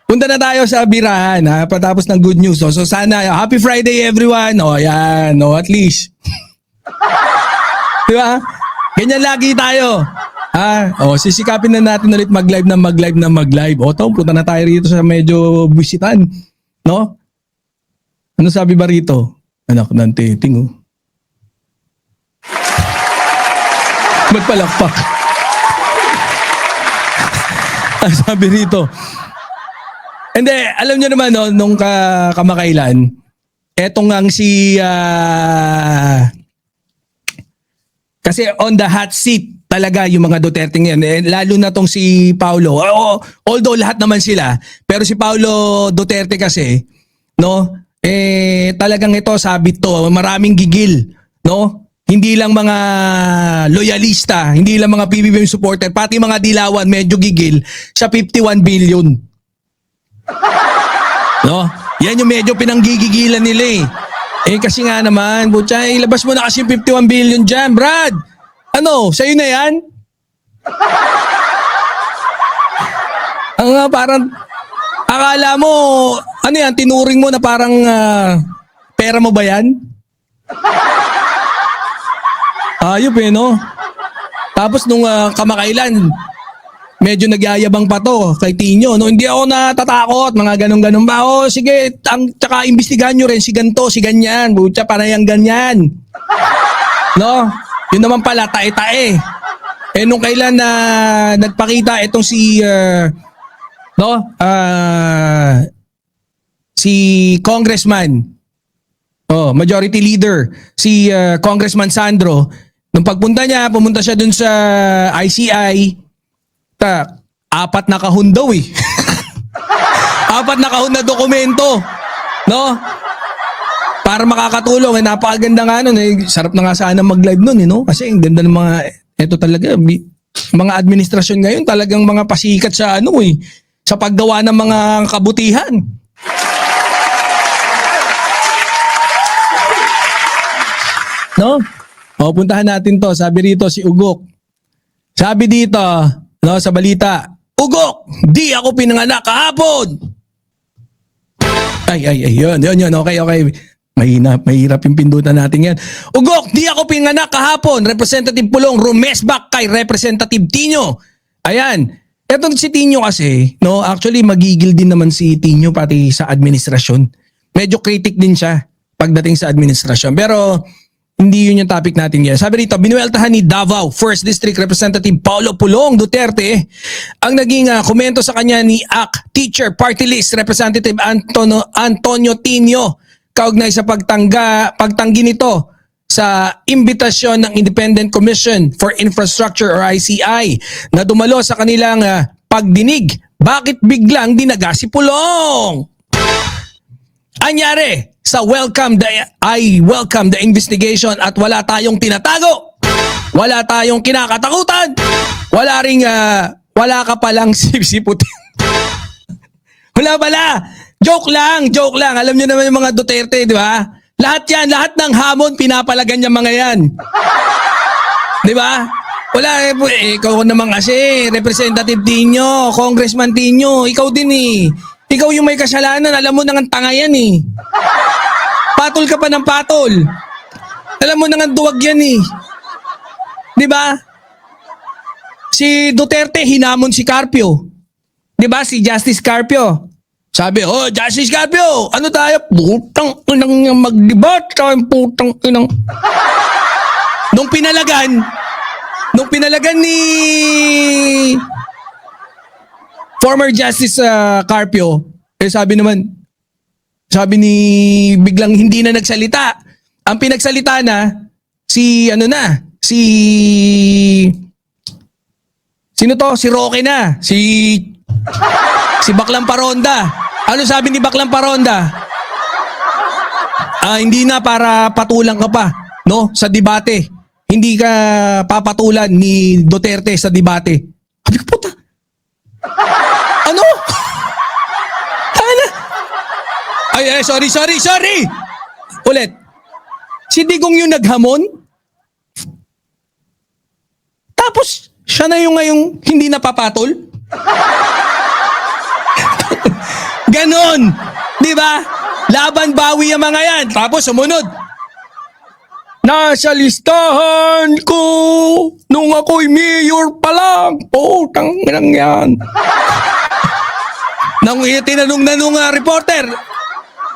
Punta na tayo sa birahan ha, patapos ng good news. So sana, happy Friday everyone. Yan, at least. Diba? Ganyan lagi tayo. Sisikapin na natin ulit mag-live. Punta na tayo rito sa medyo bisitan. No? Ano sabi ba rito? Anak ng titing, Ba't palakpak? Sabi rito. Hindi, alam nyo naman, nung kamakailan, etong ang kasi on the hot seat talaga yung mga Duterte ngayon. Lalo na tong si Paulo. Although lahat naman sila, pero si Paulo Duterte kasi, talagang ito, sabit to, maraming gigil, Hindi lang mga loyalista, hindi lang mga PBBM supporter, pati mga dilawan medyo gigil sa 51 billion. Yan yung medyo pinanggigigilan nila kasi nga naman, butya, ilabas mo na kasi yung 51 billion dyan, Brad. Sa'yo na yan? Parang, akala mo, tinuring mo na parang pera mo ba yan? Ayop Tapos nung kamakailan, medyo nagyayabang pa to kay Tinyo. Hindi ako natatakot, mga ganun-ganun ba? Sige, tsaka imbestigahan nyo rin si ganto, si ganyan. Butya, parang ganyan. Yun naman pala, tae-tae. Nung kailan na nagpakita itong si Congressman, Majority Leader, si Congressman Sandro, nung pagpunta niya, pumunta siya dun sa ICI, 4 na kahon daw 4 na kahon na dokumento, para makakatulong. Napakaganda nga nun. Sarap na nga sana mag-live nun, kasi ang ganda ng mga, eto talaga, mga administrasyon ngayon, talagang mga pasikat sa sa paggawa ng mga kabutihan. Puntahan natin to. Sabi rito si Ugok. Sabi dito, sa balita, Ugok, di ako pinanganak kahapon. Yun. Okay. Mahirap yung pindutan natin yan. Ugok, di ako pinanganak kahapon. Representative Pulong, rumesback kay Representative Tinyo. Ayan. Etong si Tinyo kasi, actually magigil din naman si Tinyo pati sa administrasyon. Medyo critic din siya pagdating sa administrasyon. Pero hindi yun yung topic natin yan. Sabi rito, binueltahan ni Davao 1st District Representative Paulo Pulong Duterte ang naging komento sa kanya ni ACT Teacher Party List Representative Antonio Tinio kaugnay sa pagtanggi nito sa imbitasyon ng Independent Commission for Infrastructure or ICI na dumalo sa kanilang pagdinig. Bakit biglang dinaga si Pulong? Anyari, I welcome the investigation at wala tayong tinatago. Wala tayong kinakatakutan. Wala ka palang sipsiputin. Wala pala. Joke lang. Alam niyo naman yung mga Duterte, di ba? Lahat ng hamon pinapalagan niya mga yan. Di ba? Wala, ikaw naman kasi, Representative Tinyo, Congressman Tinyo, ikaw din Ikaw yung may kasalanan, alam mo nang tanga yan Patol ka pa ng patol. Alam mo nang duwag yan Di ba? Si Duterte hinamon si Carpio. Di ba? Si Justice Carpio. Sabi, Justice Carpio, ano tayo? Putang inang mag-debat. Putang inang. Nung pinalagan ni former Justice Carpio, sabi ni biglang hindi na nagsalita. Ang pinagsalita na sino to? Si Roque na. Si Baklang Paronda. Ano sabi ni Baklang Paronda? Hindi na para patulang ka pa, sa debate. Hindi ka papatulan ni Duterte sa debate. Sabi ko, puta. Ano? Sorry. Ulit. Si Digong yung naghamon? Tapos, siya na yung ngayong hindi napapatol? Ganon. Di ba? Laban bawi ang mga yan. Tapos sumunod. Nasa listahan ko nung ako'y mayor pa lang. Putang inang yan. Nang tinanong na nung reporter,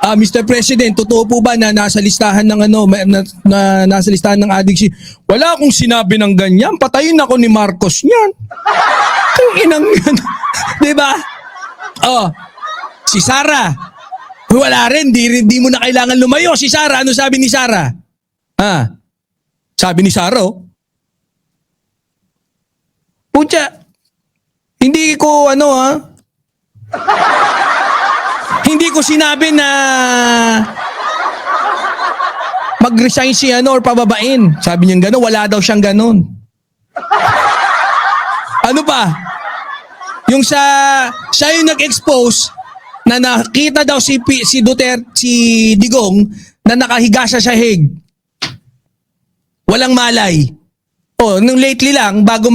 Mr. President, totoo po ba na nasa listahan ng nasa listahan ng adik si... Wala akong sinabi ng ganyan. Patayin ako ni Marcos niyan. Ang inang yan. Diba? Oh, si Sara. Wala rin. Di mo na kailangan lumayo. Si Sara, ano sabi ni Sara? Sabi ni Sara, Pucha, hindi ko hindi ko sinabi na mag-resign si or pababain. Sabi niya gano'n, wala daw siyang gano'n. Ano pa? Yung siya yung nag-expose na nakita daw si Duterte, si Digong, na nakahiga siya sa hig. Walang malay. Nung lately lang, bago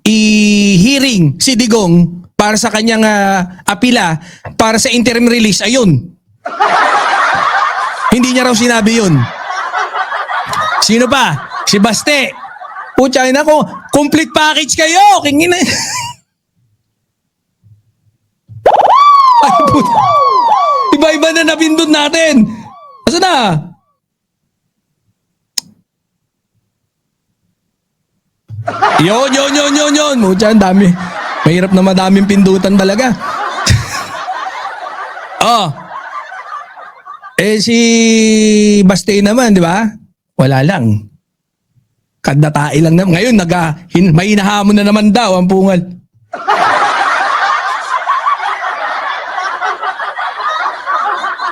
i-hearing si Digong para sa kanyang apila para sa interim release, ayun. Hindi niya raw sinabi yun. Sino pa? Si Baste. Pucha, nako, complete package kayo. Kingin na. Ay, puta. Iba-iba na nabindot natin. Asa na? Yun. Pucha, ang dami. Mahirap na madaming pindutan talaga. Si Baste naman, di ba? Wala lang. Kadatae lang naman. Ngayon, may hinahamon na naman daw ang pungal.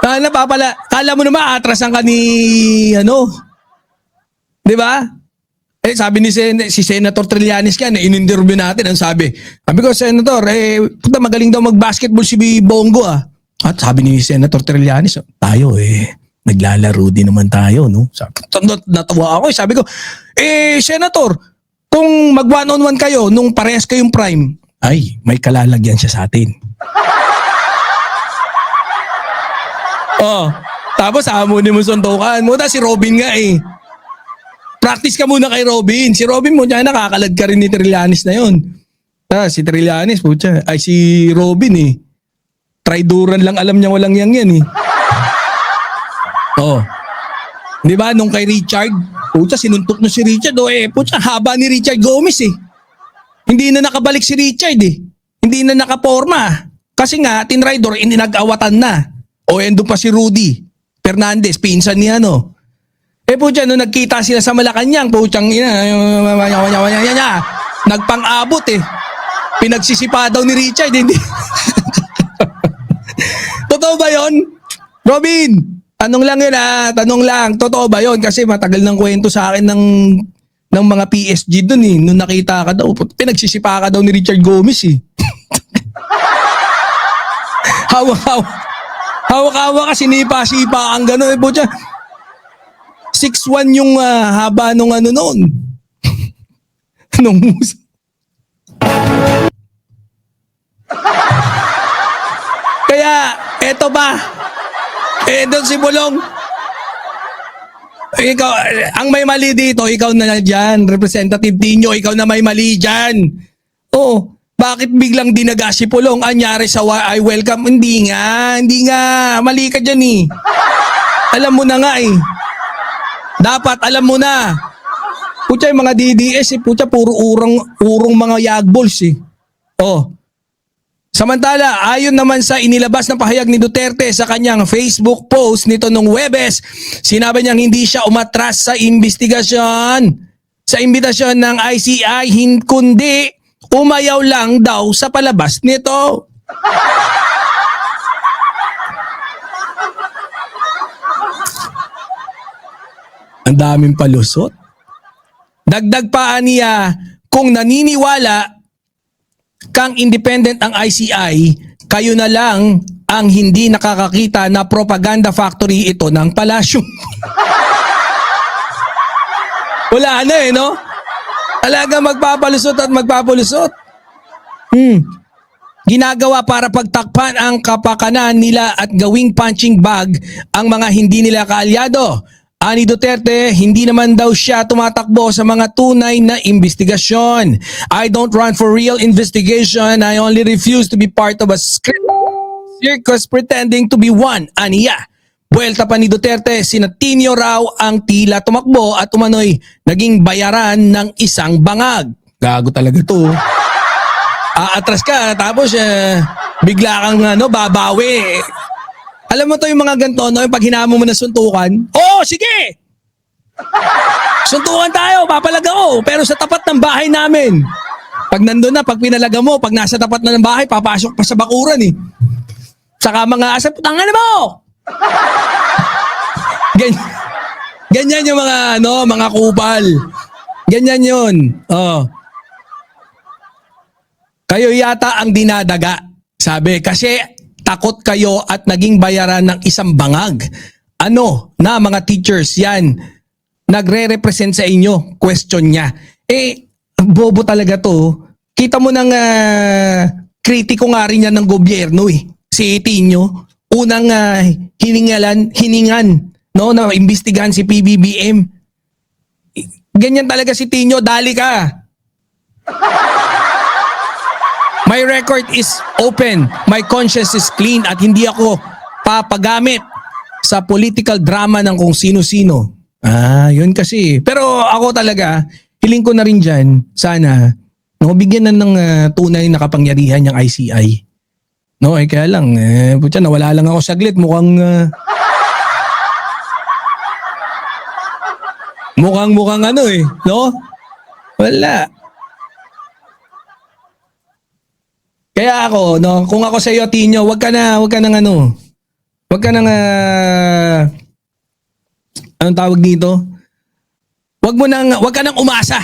Kala mo naman, atrasan ka ni, di ba? Sabi ni si Senator Trillanes na in-interview natin, ang sabi ko, Senator, puta magaling daw mag-basketball si Bongo At sabi ni Senator Trillanes, tayo naglalaro din naman tayo, no? Natawa ako, sabi ko, Senator, kung mag-one-on-one kayo, nung parehas kayong prime, ay, may kalalagyan siya sa atin. Tapos hamunin mo suntukan. Muna si Robin nga Practice ka muna kay Robin. Si Robin mo dyan, nakakalag ka rin ni Trillanes na yun. Si Trillanes, pucha. Ay, si Robin Triduran lang alam niya walang yan Di ba, nung kay Richard, pucha, sinuntok na si Richard. Pucha, haba ni Richard Gomez Hindi na nakabalik si Richard Hindi na nakaporma. Kasi nga, tinrider, ininag-awatan na. Endo pa si Rudy Fernandez, pinsan ni pucha, nung nagkita sila sa Malacanang, puchang nagpang-abot Pinagsisipa daw ni Richard, hindi. Totoo ba yon? Robin, tanong lang yun tanong lang. Totoo ba yon? Kasi matagal ng kwento sa akin ng mga PSG dun Nung nakita ka daw, pinagsisipa ka daw ni Richard Gomez Hawak-hawak ka, sinipa-sipa ang gano'n. Pucha, 6'1" yung haba nung noon. Kaya, eto ba? Doon si Bulong. Ikaw, ang may mali dito, ikaw na dyan. Representative Dino, ikaw na may mali dyan. Bakit biglang dinaga si Pulong? Anyari sa I welcome? Hindi nga. Mali ka dyan Alam mo na nga Dapat alam mo na. Pucha, yung mga DDS pucha, puro urong mga yagbols Samantala, ayon naman sa inilabas na pahayag ni Duterte sa kanyang Facebook post nito nung Huwebes, sinabi niyang hindi siya umatras sa investigasyon. Sa imbitasyon ng ICI, kundi umayaw lang daw sa palabas nito. Ang daming palusot. Dagdag pa niya, kung naniniwala kang independent ang ICI, kayo na lang ang hindi nakakakita na propaganda factory ito ng palasyo. Wala na no? Talaga magpapalusot at magpapalusot. Ginagawa para pagtakpan ang kapakanan nila at gawing punching bag ang mga hindi nila kaalyado. Ani Duterte, hindi naman daw siya tumatakbo sa mga tunay na investigasyon. I don't run for real investigation. I only refuse to be part of a script circus pretending to be one. Aniya. Buwelta pa ni Duterte, sina Tinio raw ang tila tumakbo at umano'y naging bayaran ng isang bangag. Gago talaga to. Aatras ka tapos bigla kang babawi. Alam mo to yung mga ganito, no? Yung pag hinamo mo na suntukan, sige! Suntukan tayo, papalag ako. Pero sa tapat ng bahay namin. Pag nandun na, pag pinalaga mo, pag nasa tapat na ng bahay, papasok pa sa bakuran eh. Saka mga asap, tangan mo! Ganyan yung mga kupal. Ganyan yun. Kayo yata ang dinadaga. Sabi, kasi takot kayo at naging bayaran ng isang bangag. Na mga teachers yan, nagre-represent sa inyo, question niya. Bobo talaga to. Kita mo ng kritiko nga rin yan ng gobyerno eh. Si Tinio, unang hiningan, no, na imbestigahan si PBBM. Ganyan talaga si Tinio, dali ka. My record is open, my conscience is clean at hindi ako papagamit sa political drama ng kung sino-sino. Yun kasi. Pero ako talaga, hiling ko na rin dyan, sana, bigyan na ng tunay na kapangyarihan yung ICI. No, kaya lang, putya, nawala lang ako saglit, mukhang no? Wala. Kaya ako, kung ako sa iyo, Tinio, wag ka nang anong tawag dito? Wag ka nang umasa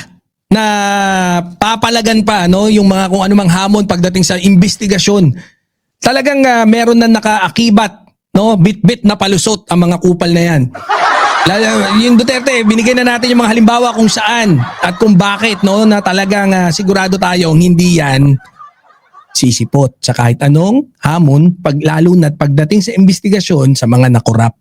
na papalagan pa, yung mga kung anumang hamon pagdating sa investigasyon. Talagang meron na nakaakibat, bit-bit na palusot ang mga kupal na yan. Yung Duterte, binigay na natin yung mga halimbawa kung saan at kung bakit, na talagang sigurado tayong hindi yan sisipot sa kahit anong hamon, lalo na't pagdating sa investigasyon sa mga nakorap.